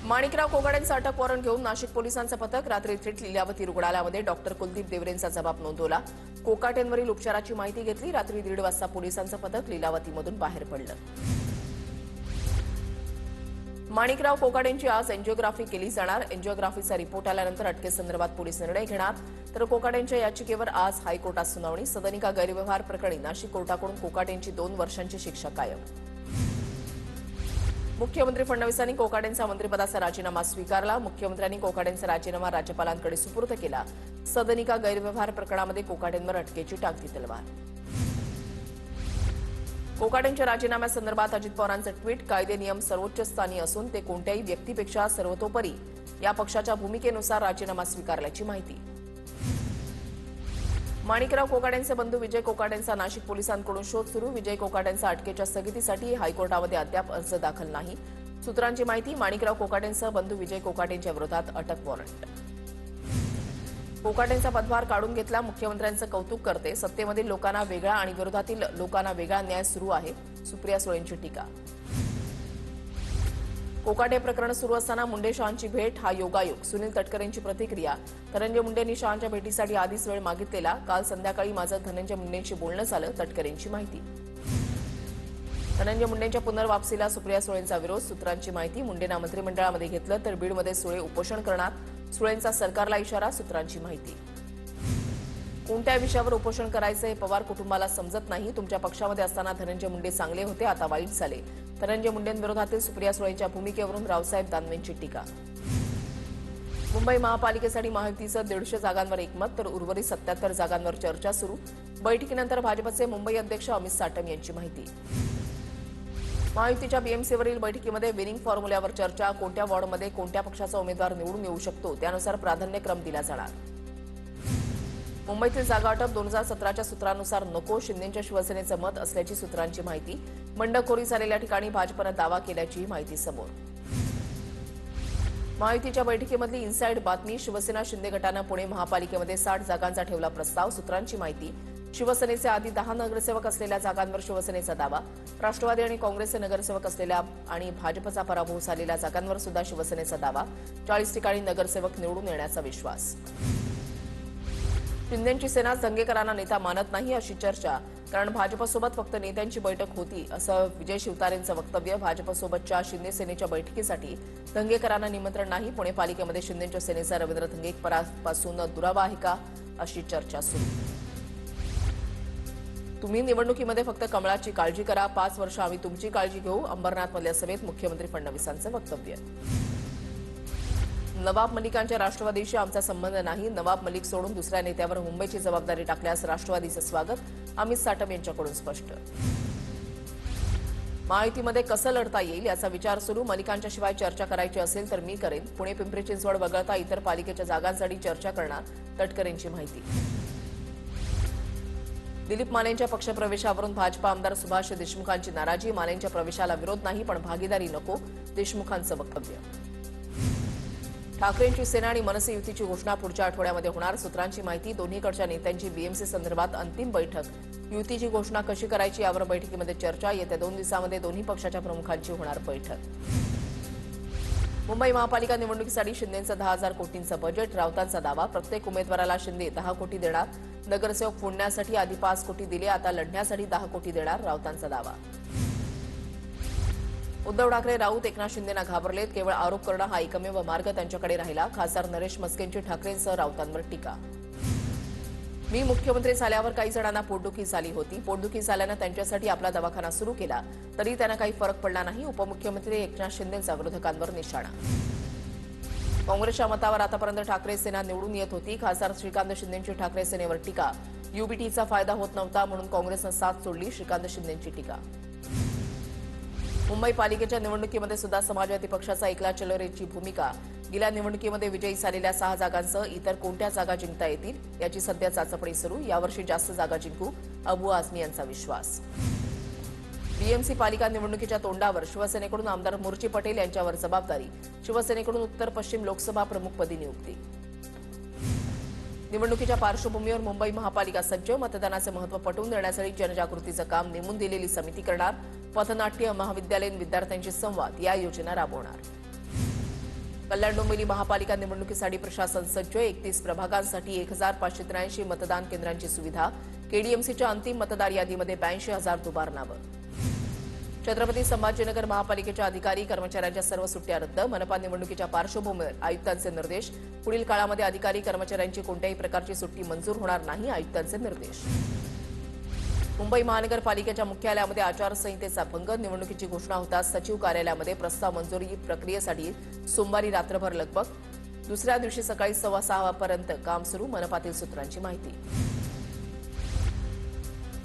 माणिकराव कोकाटेंचं अटक वॉरंट घेऊन नाशिक पोलिसांचं पथक रात्री थेट लीलावती रुग्णालयामध्ये डॉक्टर कुलदीप देवरेंचा जबाब नोंदवला। कोकाटेंवरील उपचाराची माहिती घेतली। रात्री 1:30 वाजता पोलिसांचं पथक लीलावतीमधून बाहेर पडलं। माणिकराव कोकाटेंची आज एंजिओग्राफी केली जाणार। एंजिओग्राफीचा रिपोर्ट आल्यानंतर अटकेसंदर्भात पोलीस निर्णय घेणार। तर कोकाटेंच्या याचिकेवर आज हायकोर्टात सुनावणी। सदनिका गैरव्यवहार प्रकरणी नाशिक कोर्टाकडून कोकाटेंची 2 वर्षांची शिक्षा कायम। मुख्यमंत्री फडणवीसांनी कोकाटेंचा मंत्रिपदाचा राजीनामा स्वीकारला। मुख्यमंत्र्यांनी कोकाटेंचा राजीनामा राज्यपालांकडे सुपूर्द केला। सदनिका गैरव्यवहार प्रकरणामध्ये कोकाटेंवर अटकेची टाकती तलवार। कोकाटेंच्या राजीनाम्यासंदर्भात अजित पवारांचं ट्विट। कायदे नियम सर्वोच्च स्थानी असून ते कोणत्याही व्यक्तीपेक्षा सर्वतोपरी या पक्षाच्या भूमिकेनुसार राजीनामा स्वीकारल्याची माहिती। माणिकराव कोकाटेंचे बंधू विजय कोकाटेंचा नाशिक पोलिसांकडून शोध सुरू। विजय कोकाटेंचा अटकेच्या स्थगितीसाठी हायकोर्टामध्ये अद्याप अर्ज दाखल नाही। सूत्रांची माहिती। माणिकराव कोकाटेंसह बंधू विजय कोकाटेंच्या विरोधात अटक वॉरंट। कोकाटेंचा पदभार काढून घेतला। मुख्यमंत्र्यांचं कौतुक करते। सत्तेमधील लोकांना वेगळा आणि विरोधातील लोकांना वेगळा न्याय सुरू आहे। सुप्रिया सुळेंची टीका। कोकाटे प्रकरण सुरू असताना मुंडे शहांची भेट हा योगायोग। सुनील तटकरेंची प्रतिक्रिया। धनंजय मुंडेंनी शहांच्या भेटीसाठी आधीच वेळ मागितलेला। काल संध्याकाळी माझं धनंजय मुंडेंशी बोलणं झालं। तटकरेंची माहिती। धनंजय मुंडेंच्या पुनर्वापसीला सुप्रिया सुळेंचा विरोध। सूत्रांची माहिती। मुंडेंना मंत्रिमंडळामध्ये घेतलं तर बीडमध्ये सुळे उपोषण करणार। सुळेंचा सरकारला इशारा। सूत्रांची माहिती। कोणत्या विषयावर उपोषण करायचं हे पवार कुटुंबाला समजत नाही। तुमच्या पक्षामध्ये असताना धनंजय मुंडे चांगले होते, आता वाईट झाले। धनंजय मुंडेंविरोधातील सुप्रिया सुळेंच्या भूमिकेवरून रावसाहेब दानवेंची टीका। मुंबई महापालिकेसाठी महायुतीचं 150 जागांवर एकमत तर उर्वरित 77 जागांवर चर्चा सुरू। बैठकीनंतर भाजपचे मुंबई अध्यक्ष अमित साटम यांची माहिती। महायुतीच्या बीएमसीवरील बैठकीमध्ये विनिंग फॉर्म्युल्यावर चर्चा। कोणत्या वॉर्डमध्ये कोणत्या पक्षाचा उमेदवार निवडून येऊ शकतो त्यानुसार प्राधान्यक्रम दिला जाणार। मुंबईतील जागा वाटप 2017च्या सूत्रानुसार नको। शिंदेच्या शिवसेनेचं मत असल्याची सूत्रांची माहिती। बंडखोरी झालेल्या ठिकाणी भाजपनं दावा केल्याची माहिती समोर। महायुतीच्या बैठकीमधली इनसाइड बातमी। शिवसेना शिंदे गटानं पुणे महापालिकेमध्ये 60 जागांचा ठेवला प्रस्ताव। सूत्रांची माहिती। शिवसेनेचे आधी 10 नगरसेवक असलेल्या जागांवर शिवसेनेचा दावा। राष्ट्रवादी आणि काँग्रेसचे नगरसेवक असलेल्या आणि भाजपचा पराभव झालेल्या जागांवर सुद्धा शिवसेनेचा दावा। 40 ठिकाणी नगरसेवक निवडून येण्याचा विश्वास। शिंदेची सेना दंगेकरांना नेता मानत नाही अशी चर्चा। कारण भाजपसोबत फक्त नेत्यांची बैठक होती असं विजय शिवतारेंचं वक्तव्य। भाजपसोबतच्या शिंदे सेनेच्या बैठकीसाठी दंगेकरांना निमंत्रण नाही। पुणे पालिकेमध्ये शिंदेच्या सेनेचा रवींद्र धंगेकरांपासून दुरावा आहे का अशी चर्चा सुरू। तुम्ही निवडणुकीमध्ये फक्त कमळाची काळजी करा, 5 वर्ष आम्ही तुमची काळजी घेऊ। अंबरनाथमधल्या सभेत मुख्यमंत्री फडणवीसांचं वक्तव्य। नवाब मलिकांच्या राष्ट्रवादीशी आमचा संबंध नाही। नवाब मलिक सोडून दुसऱ्या नेत्यावर मुंबईची जबाबदारी टाकल्यास राष्ट्रवादीचं स्वागत। अमित साटम यांच्याकडून स्पष्ट। महायुतीमध्ये कसं लढता येईल याचा विचार सुरू। मलिकांच्या शिवाय चर्चा करायची असेल तर मी करेन। पुणे पिंपरी चिंचवड वगळता इतर पालिकेच्या जागांसाठी चर्चा करणार। तटकरेंची माहिती। दिलीप मानेंच्या पक्षप्रवेशावरून भाजपा आमदार सुभाष देशमुखांची नाराजी। मानेंच्या प्रवेशाला विरोध नाही पण भागीदारी नको। देशमुखांचं वक्तव्य। ठाकरेंची सेना आणि मनसे युतीची घोषणा पुढच्या आठवड्यामध्ये होणार। सूत्रांची माहिती। दोन्हीकडच्या नेत्यांची बीएमसी संदर्भात अंतिम बैठक। युतीची घोषणा कशी करायची यावर बैठकीमध्ये चर्चा। येत्या 2 दिवसांमध्ये दोन्ही पक्षाच्या प्रमुखांची होणार बैठक। मुंबई महापालिका निवडणुकीसाठी शिंदेंचं 10,000 कोटींचं बजेट। राऊतांचा दावा। प्रत्येक उमेदवाराला शिंदे 10 कोटी देणार। नगरसेवक फोडण्यासाठी आधी 5 कोटी दिले, आता लढण्यासाठी 10 कोटी देणार। राऊतांचा दावा। उद्धव ठाकरे राऊत एकनाथ शिंदेंना घाबरलेत। केवळ आरोप करणं हा एकमेव मार्ग त्यांच्याकडे राहिला। खासदार नरेश मस्केंची ठाकरेंसह राऊतांवर टीका। मी मुख्यमंत्री झाल्यावर काही जणांना पोटदुखी झाली होती। पोटदुखी झाल्यानं त्यांच्यासाठी आपला दवाखाना सुरू केला, तरी त्यांना काही फरक पडला नाही। उपमुख्यमंत्री एकनाथ शिंदेंचा विरोधकांवर निशाणा। काँग्रेसच्या मतावर आतापर्यंत ठाकरे सेना निवडून येत होती। खासदार श्रीकांत शिंदेंची ठाकरे सेनेवर टीका। युबीटीचा फायदा होत नव्हता म्हणून काँग्रेसनं साथ सोडली। श्रीकांत शिंदेंची टीका। मुंबई पालिकेच्या निवडणुकीमध्ये सुद्धा समाजवादी पक्षाचा एकला चलोरेची भूमिका। गेल्या निवडणुकीमध्ये विजयी झालेल्या 6 जागांसह इतर कोणत्या जागा जिंकता येतील याची सध्या चाचपणी सुरू। यावर्षी जास्त जागा जिंकू, अबू आझमी यांचा विश्वास। बीएमसी पालिका निवडणुकीच्या तोंडावर शिवसेनेकडून आमदार मुर्ची पटेल यांच्यावर जबाबदारी। शिवसेनेकडून उत्तर पश्चिम लोकसभा प्रमुखपदी नियुक्ती। निवडणुकीच्या पार्श्वभूमीवर मुंबई महापालिका सज्ज। मतदानाचे महत्त्व पटवून देण्यासाठी जनजागृतीचं काम नेमून दिलेली समिती करणार। पथनाट्य महाविद्यालयीन विद्यार्थ्यांशी संवाद या योजना राबवणार। कल्याण डोंबिवली महापालिका निवडणुकीसाठी प्रशासन सज्ज. 31 प्रभागांसाठी 1583 मतदान केंद्रांची सुविधा. केडीएमसीच्या अंतिम मतदार यादीमध्ये 82,000 दुबार नावं. छत्रपती संभाजीनगर महापालिकेच्या अधिकारी कर्मचाऱ्यांच्या सर्व सुट्ट्या रद्द. मनपा निवडणुकीच्या पार्श्वभूमीवर आयुक्तांचे निर्देश. पुढील काळामध्ये अधिकारी कर्मचाऱ्यांची कोणत्याही प्रकारची सुट्टी मंजूर होणार नाही, आयुक्तांचे निर्देश. मुंबई महानगरपालिकेच्या मुख्यालयामध्ये आचारसंहितेचा भंग. निवडणुकीची घोषणा होताच सचिव कार्यालयामध्ये प्रस्ताव मंजुरी प्रक्रियेसाठी सोमवारी रात्रभर लगबग. दुसऱ्या दिवशी सकाळी 6:15 पर्यंत काम सुरू. मनपातील सूत्रांची माहिती.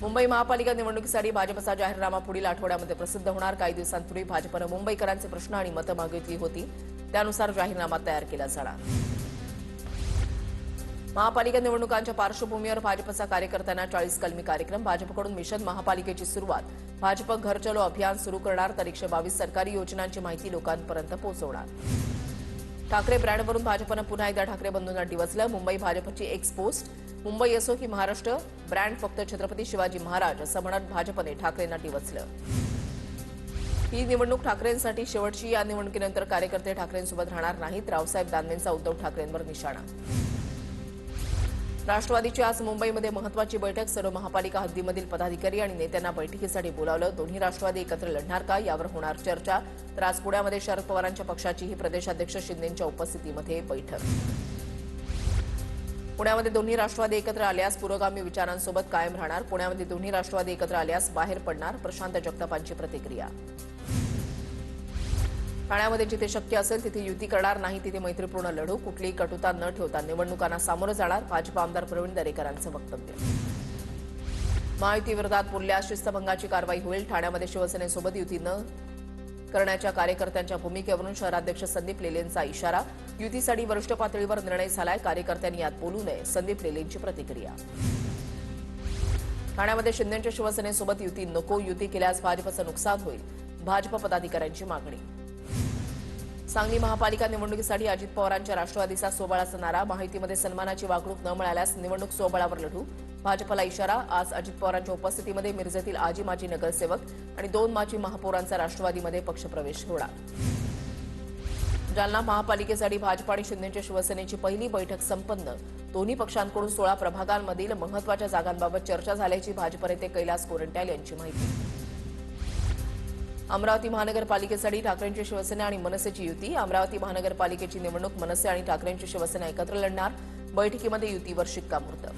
मुंबई महापालिका निवडणुकीसाठी भाजपचा जाहीरनामा पुढील आठवड्यामध्ये प्रसिद्ध होणार. काही दिवसांपूर्वी भाजपनं मुंबईकरांचे प्रश्न आणि मतं मागितली होती, त्यानुसार जाहीरनामा तयार केला जाणार. महापालिका निवडणुकांच्या पार्श्वभूमीवर भाजपचा कार्यकर्त्यांना 40 कलमी कार्यक्रम. भाजपकडून मिशन महापालिकेची सुरुवात. भाजप घर चलो अभियान सुरू करणार, तर 122 सरकारी योजनांची माहिती लोकांपर्यंत पोहोचवणार. ठाकरे ब्रँडवरून भाजपनं पुन्हा एकदा ठाकरे बंधूंना डिवचलं. मुंबई भाजपची एक्स पोस्ट. मुंबई असो की महाराष्ट्र, ब्रँड फक्त छत्रपती शिवाजी महाराज असं म्हणत भाजपने ठाकरेंना डिवचलं. ही निवडणूक ठाकरेंसाठी शेवटची. या निवडणुकीनंतर कार्यकर्ते ठाकरेंसोबत राहणार नाहीत. रावसाहेब दानवेंचा उद्धव ठाकरेंवर निशाणा. राष्ट्रवादीची आज मुंबईमध्ये महत्वाची बैठक. सर्व महापालिका हद्दीमधील पदाधिकारी आणि नेत्यांना बैठकीसाठी बोलावलं. दोन्ही राष्ट्रवादी एकत्र लढणार का, यावर होणार चर्चा. तर आज पुण्यामध्ये शरद पवारांच्या पक्षाचीही प्रदेशाध्यक्ष शिंदेंच्या उपस्थितीमध्ये बैठक. पुण्यामध्ये दोन्ही राष्ट्रवादी एकत्र आल्यास पुरोगामी विचारांसोबत कायम राहणार. पुण्यामध्ये दोन्ही राष्ट्रवादी एकत्र आल्यास बाहेर पडणार. प्रशांत जगतापांची प्रतिक्रिया. ठाण्यामध्ये जिथे शक्य असेल तिथे युती करणार नाही, तिथे मैत्रीपूर्ण लढू. कुठलीही कटुता न ठेवता निवडणुकांना सामोरं जाणार. भाजप आमदार प्रवीण दरेकरांचं वक्तव्य. महायुतीविरोधात बोलल्यास शिस्तभंगाची कारवाई होईल. ठाण्यामध्ये शिवसेनेसोबत युती न करण्याच्या कार्यकर्त्यांच्या भूमिकेवरून शहराध्यक्ष संदीप लेलेंचा इशारा. युतीसाठी वरिष्ठ पातळीवर निर्णय झालाय, कार्यकर्त्यांनी यात बोलू नये. संदीप लेलेंची प्रतिक्रिया. ठाण्यामध्ये शिंदेच्या शिवसेनेसोबत युती नको. युती केल्यास भाजपचं नुकसान होईल. भाजप पदाधिकाऱ्यांची मागणी. सांगली महापालिका निवडणुकीसाठी अजित पवारांच्या राष्ट्रवादीचा सोबळाचा नारा. महायुतीमध्ये सन्मानाची वागणूक न मिळाल्यास निवडणूक सोबळावर लढू. भाजपला इशारा. आज अजित पवारांच्या उपस्थितीमध्ये मिरजेतील आजी माजी नगरसेवक आणि 2 माजी महापौरांचा राष्ट्रवादीमध्ये पक्षप्रवेश होणार. जालना महापालिकेसाठी भाजप आणि शिंदेच्या शिवसेनेची पहिली बैठक संपन्न. दोन्ही पक्षांकडून 16 प्रभागांमधील महत्वाच्या जागांबाबत चर्चा झाल्याची भाजप नेते कैलास गोरंट्याल यांची माहिती. अमरावती महानगरपालिकेसाठी ठाकरेंची शिवसेना आणि मनसेची युती. अमरावती महानगरपालिकेची निवडणूक मनसे आणि ठाकरेंची शिवसेना एकत्र लढणार. बैठकीमध्ये युतीवर शिक्कामोर्तब.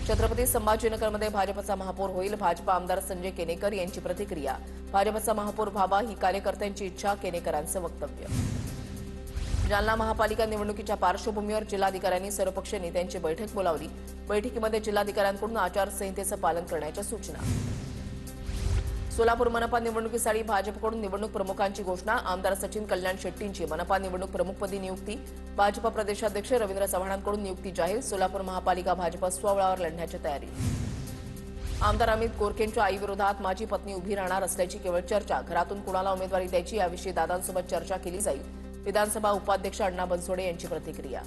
छत्रपती संभाजीनगरमध्ये भाजपचा महापौर होईल. भाजप आमदार संजय केनेकर यांची प्रतिक्रिया. भाजपचा महापौर व्हावा ही कार्यकर्त्यांची इच्छा, केनेकरांचं वक्तव्य. जालना महापालिका निवडणुकीच्या पार्श्वभूमीवर जिल्हाधिकाऱ्यांनी सर्वपक्षीय नेत्यांची बैठक बोलावली. बैठकीमध्ये जिल्हाधिकाऱ्यांकडून आचारसंहितेचं पालन करण्याच्या सूचना. सोलापूर मनपा निवडणुकीसाठी भाजपकडून निवडणूक प्रमुखांची घोषणा. आमदार सचिन कल्याण शेट्टींची मनपा निवडणूक प्रमुखपदी नियुक्ती. भाजप प्रदेशाध्यक्ष रवींद्र चव्हाणांकडून नियुक्ती जाहीर. सोलापूर महापालिका भाजप स्वबळावर लढण्याची तयारी. आमदार अमित गोरखेंच्या आईविरोधात माझी पत्नी उभी राहणार असल्याची केवळ चर्चा. घरातून कुणाला उमेदवारी द्यायची याविषयी दादांसोबत चर्चा केली जाईल. विधानसभा उपाध्यक्ष अण्णा बनसोडे यांची प्रतिक्रिया.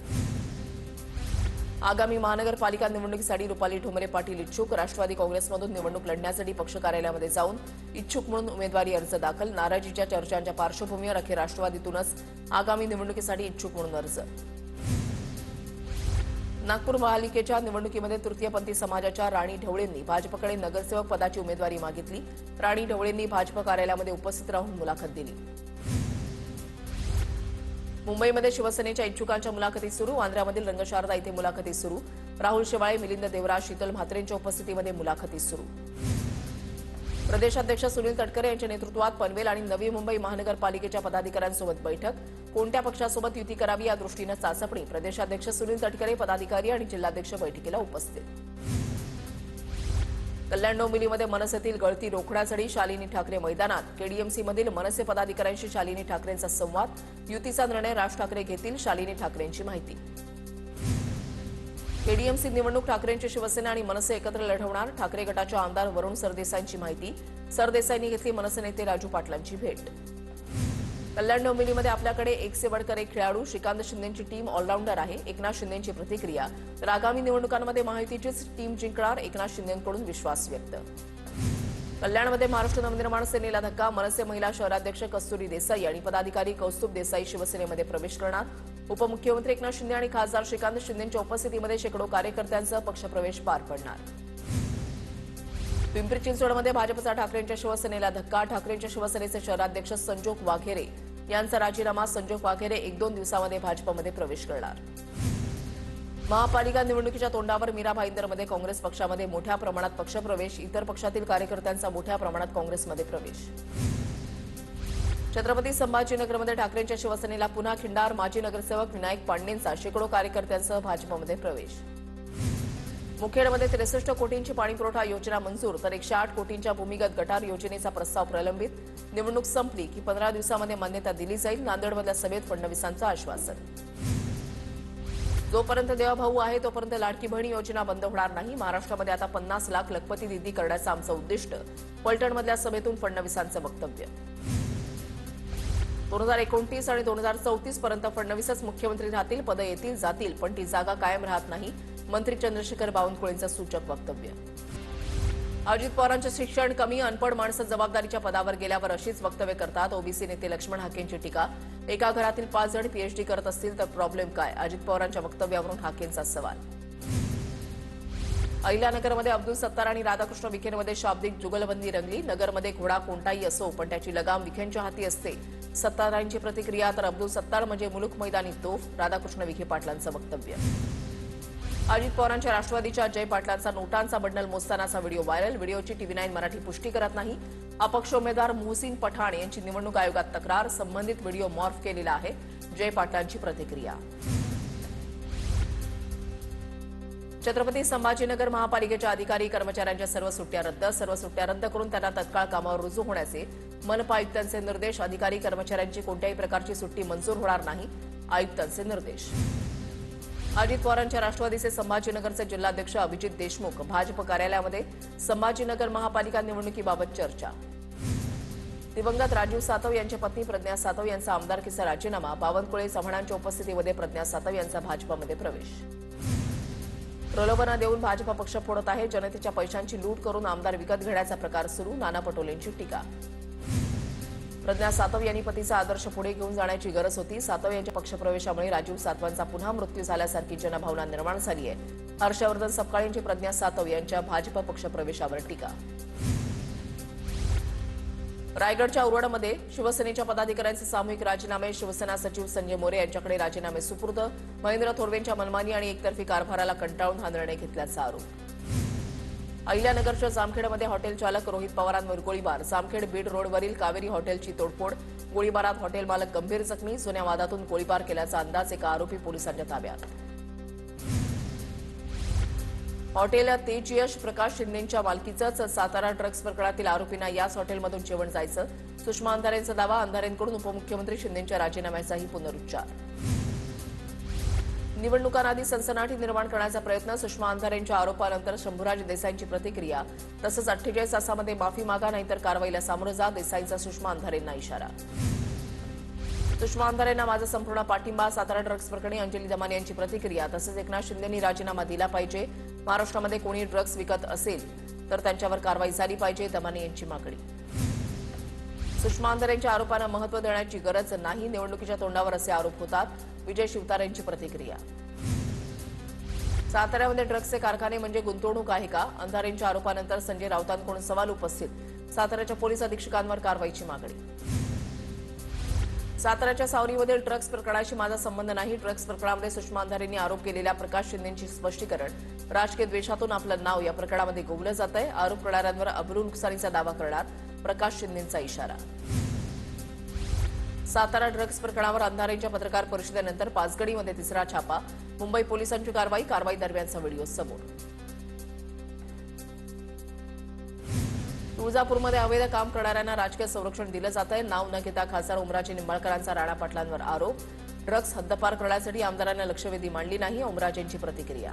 आगामी महानगरपालिका निवडणुकीसाठी रुपाली ठोंबरे पाटील इच्छुक. राष्ट्रवादी काँग्रेसमधून निवडणूक लढण्यासाठी पक्ष कार्यालयामध्ये जाऊन इच्छुक म्हणून उमेदवारी अर्ज दाखल. नाराजीच्या चर्चांच्या पार्श्वभूमीवर अखेर राष्ट्रवादीतूनच आगामी निवडणुकीसाठी इच्छुक म्हणून अर्ज. नागपूर महापालिकेच्या निवडणुकीमध्ये तृतीयपंथी समाजाच्या राणी ढवळेंनी भाजपकडे नगरसेवक पदाची उमेदवारी मागितली. राणी ढवळेंनी भाजप कार्यालयामध्ये उपस्थित राहून मुलाखत दिली. मुंबईमध्ये शिवसेनेच्या इच्छुकांच्या मुलाखती सुरू. वांद्र्यामधील रंगशारदा इथे मुलाखती सुरू. राहुल शेवाळे, मिलिंद देवराज, शीतल म्हात्रेंच्या उपस्थितीमध्ये मुलाखती सुरू. प्रदेशाध्यक्ष सुनील तटकरे यांच्या नेतृत्वात पनवेल आणि नवी मुंबई महानगरपालिकेच्या पदाधिकाऱ्यांसोबत बैठक. कोणत्या पक्षासोबत युती करावी या दृष्टीनं चाचपणी. प्रदेशाध्यक्ष सुनील तटकरे, पदाधिकारी आणि जिल्हाध्यक्ष बैठकीला उपस्थित. कल्याण डोंबिवलीमध्ये मनसेतील गळती रोखण्यासाठी शालिनी ठाकरे मैदानात. केडीएमसीमधील मनसे पदाधिकाऱ्यांशी शालिनी ठाकरेंचा संवाद. युतीचा निर्णय राज ठाकरे घेतील, शालिनी ठाकरेंची माहिती. केडीएमसी निवडणूक ठाकरेंची शिवसेना आणि मनसे एकत्र लढवणार. ठाकरे गटाच्या आमदार वरुण सरदेसाईंची माहिती. सरदेसाईंनी घेतली मनसे नेते राजू पाटलांची भेट. कल्याण डोंबिवलीमध्ये आपल्याकडे एक से बढ़कर एक खेळाडू. श्रीकांत शिंदेची टीम ऑलराऊंडर आहे. एकनाथ शिंदेची प्रतिक्रिया. तर आगामी निवडणुकांमध्ये महायुतीचीच टीम जिंकणार. एकनाथ शिंदेकडून विश्वास व्यक्त. कल्याणमध्ये महाराष्ट्र नवनिर्माण सेनेला धक्का. मनसे महिला शहराध्यक्ष कस्तुरी देसाई आणि पदाधिकारी कौस्तुभ देसाई शिवसेनेमध्ये प्रवेश करणार. उपमुख्यमंत्री एकनाथ शिंदे आणि खासदार श्रीकांत शिंदेंच्या उपस्थितीमध्ये शेकडो कार्यकर्त्यांचा पक्षप्रवेश पार पडणार. पिंपरी चिंचवडमध्ये भाजपचा ठाकरेंच्या शिवसेनेला धक्का. ठाकरेंच्या शिवसेनेचे शहराध्यक्ष संजोग वाघेरे यांचा राजीनामा. संजोग वाघेरे 1-2 दिवसांमध्ये भाजपमध्ये प्रवेश करणार. महापालिका निवडणुकीच्या तोंडावर मीरा भाईंदरमध्ये काँग्रेस पक्षामध्ये मोठ्या प्रमाणात पक्षप्रवेश. इतर पक्षातील कार्यकर्त्यांचा मोठ्या प्रमाणात काँग्रेसमध्ये प्रवेश. छत्रपती संभाजीनगरमध्ये ठाकरेंच्या शिवसेनेला पुन्हा खिंडार. माजी नगरसेवक विनायक पांडेंचा शेकडो कार्यकर्त्यांसह भाजपमध्ये प्रवेश. मुखेडमध्ये 63 कोटींची पाणीपुरवठा योजना मंजूर, तर 108 कोटींच्या भूमिगत गटार योजनेचा प्रस्ताव प्रलंबित. निवडणूक संपली की 15 दिवसांमध्ये मान्यता दिली जाईल. नांदेडमधल्या सभेत फडणवीसांचं आश्वासन. जोपर्यंत देवाभाऊ आहे तोपर्यंत लाडकी बहीण योजना बंद होणार नाही. महाराष्ट्रामध्ये आता 50 लाख लखपती निधी करण्याचं आमचं उद्दिष्ट. फलटणमधल्या सभेतून फडणवीसांचं वक्तव्य. 2029 आणि 2034 पर्यंत फडणवीसच मुख्यमंत्री राहतील. पदं येतील जातील पण ती जागा कायम राहत नाही. मंत्री चंद्रशेखर बावनकुळेंचं सूचक वक्तव्य. अजित पवारांचं शिक्षण कमी, अनपढ माणसं जबाबदारीच्या पदावर गेल्यावर अशीच वक्तव्य करतात. ओबीसी नेते लक्ष्मण हाकेंची टीका. एका घरातील 5 जण पीएचडी करत असतील तर प्रॉब्लेम काय? अजित पवारांच्या वक्तव्यावरून हाकेंचा सवाल. अहिल्यानगरमध्ये अब्दुल सत्तार आणि राधाकृष्ण विखेंमध्ये शाब्दिक जुगलबंदी रंगली. नगरमध्ये घोडा कोणताही असो पण त्याची लगाम विखेंच्या हाती असते. सत्तारांची प्रतिक्रिया. तर अब्दुल सत्तार म्हणजे मुलूक मैदानी तोफ. राधाकृष्ण विखे पाटलांचं वक्तव्य. अजित पवारांच्या राष्ट्रवादीच्या अजय पाटलांचा नोटांचा बंडल मोजतानाचा व्हिडिओ व्हायरल. व्हिडिओची TV9 मराठी पुष्टी करत नाही. अपक्ष उमेदवार मोहसिन पठाण यांची निवडणूक आयोगात तक्रार. संबंधित व्हिडिओ मॉर्फ केलेला आहे. जय पाटलांची प्रतिक्रिया. छत्रपती संभाजीनगर महापालिकेच्या अधिकारी कर्मचाऱ्यांच्या सर्व सुट्ट्या रद्द. सर्व सुट्ट्या रद्द करून त्यांना तत्काळ कामावर रुजू होण्याचे मनपा आयुक्तांचे निर्देश. अधिकारी कर्मचाऱ्यांची कोणत्याही प्रकारची सुट्टी मंजूर होणार नाही. आयुक्तांचे निर्देश. अजित पवारांच्या राष्ट्रवादीचे संभाजीनगरचे जिल्हाध्यक्ष अभिजित देशमुख भाजप कार्यालयामध्ये. संभाजीनगर महापालिका निवडणुकीबाबत चर्चा. दिवंगत राजीव सातव यांच्या पत्नी प्रज्ञा सातव यांचा आमदारकीचा राजीनामा. बावनकुळे चव्हाणांच्या उपस्थितीमध्ये प्रज्ञा सातव यांचा भाजपमध्ये प्रवेश. प्रलोभना देऊन भाजप पक्ष फोडत आहे. जनतेच्या पैशांची लूट करून आमदार विकत घेण्याचा प्रकार सुरू. नाना पटोलेंची टीका. प्रज्ञा सातव यांनी पतीचा आदर्श पुढे घेऊन जाण्याची गरज होती. सातव यांच्या पक्षप्रवेशामुळे राजीव सातवांचा पुन्हा मृत्यू झाल्यासारखी जनभावना निर्माण झाली आहे. हर्षवर्धन सपकाळ यांची प्रज्ञा सातव यांच्या भाजप पक्षप्रवेशावर टीका. रायगडच्या उरडमध्ये शिवसेनेच्या पदाधिकाऱ्यांचे सामूहिक राजीनामे. शिवसेना सचिव संजय मोरे यांच्याकडे राजीनामे सुपूर्द. महेंद्र थोरवेंच्या मनमानी आणि एकतर्फी कारभाराला कंटाळून हा निर्णय घेतल्याचा आरोप. अहिल्यानगरच्या जामखेडमध्ये हॉटेल चालक रोहित पवारांवर गोळीबार. जामखेड बीड रोडवरील कावेरी हॉटेलची तोडफोड. गोळीबारात हॉटेल मालक गंभीर जखमी. जुन्या वादातून गोळीबार केल्याचा अंदाज. एका आरोपी पोलिसांच्या ताब्यात. हॉटेल तेजयश प्रकाश शिंदेंच्या मालकीचंच. सातारा ड्रग्ज प्रकरणातील आरोपींना याच हॉटेलमधून जेवण जायचं. सुषमा अंधारेंचा दावा. अंधारेंकडून उपमुख्यमंत्री शिंदेंच्या राजीनाम्याचाही पुनरुच्चार. निवडणुकांआधी सनसनाटी निर्माण करण्याचा प्रयत्न. सुषमा अंधारेंच्या आरोपानंतर शंभूराज देसाईंची प्रतिक्रिया. तसंच 48 तासामध्ये माफी मागा नाहीतर कारवाईला सामोरं जा. देसाईंचा सुषमा अंधारेंना इशारा. सुषमा अंधारेंना माझा संपूर्ण पाठिंबा. सातारा ड्रग्ज प्रकरणी अंजली दमानी यांची प्रतिक्रिया. तसंच एकनाथ शिंदेंनी राजीनामा दिला पाहिजे. महाराष्ट्रामध्ये कोणी ड्रग्ज विकत असेल तर त्यांच्यावर कारवाई झाली पाहिजे. दमानी यांची मागणी. सुषमा अंधारेंच्या आरोपांना महत्त्व देण्याची गरज नाही. निवडणुकीच्या तोंडावर असे आरोप होतात. विजय शिवतारेंची प्रतिक्रिया. साताऱ्यामध्ये ड्रग्जचे कारखाने म्हणजे गुंतवणूक आहे का? अंधारेंच्या आरोपानंतर संजय राऊतांकडून सवाल उपस्थित. साताऱ्याच्या पोलीस अधीक्षकांवर कारवाईची मागणी. साताऱ्याच्या सावरीमधील ड्रग्ज प्रकरणाशी माझा संबंध नाही. ड्रग्ज प्रकरणामध्ये सुषमा अंधारेंनी आरोप केलेल्या प्रकाश शिंदेंची स्पष्टीकरण. राजकीय द्वेषातून आपलं नाव या प्रकरणामध्ये गोवलं जात आहे. आरोप करणाऱ्यांवर अब्रू नुकसानीचा दावा करणार. प्रकाश शिंदेंचा इशारा. सातारा ड्रग्ज प्रकरणावर अंधारेंच्या पत्रकार परिषदेनंतर पाचगणीमध्ये तिसरा छापा. मुंबई पोलिसांची कारवाई. कारवाई दरम्यानचा व्हिडिओ समोर. तुळजापूरमध्ये अवैध काम करणाऱ्यांना राजकीय संरक्षण दिलं जात आहे. नाव न घेता खासदार ओमराजे निंबाळकरांचा राणा पाटलांवर आरोप. ड्रग्ज हद्दपार करण्यासाठी आमदारांना लक्षवेधी मांडली नाही. ओमराजेंची प्रतिक्रिया.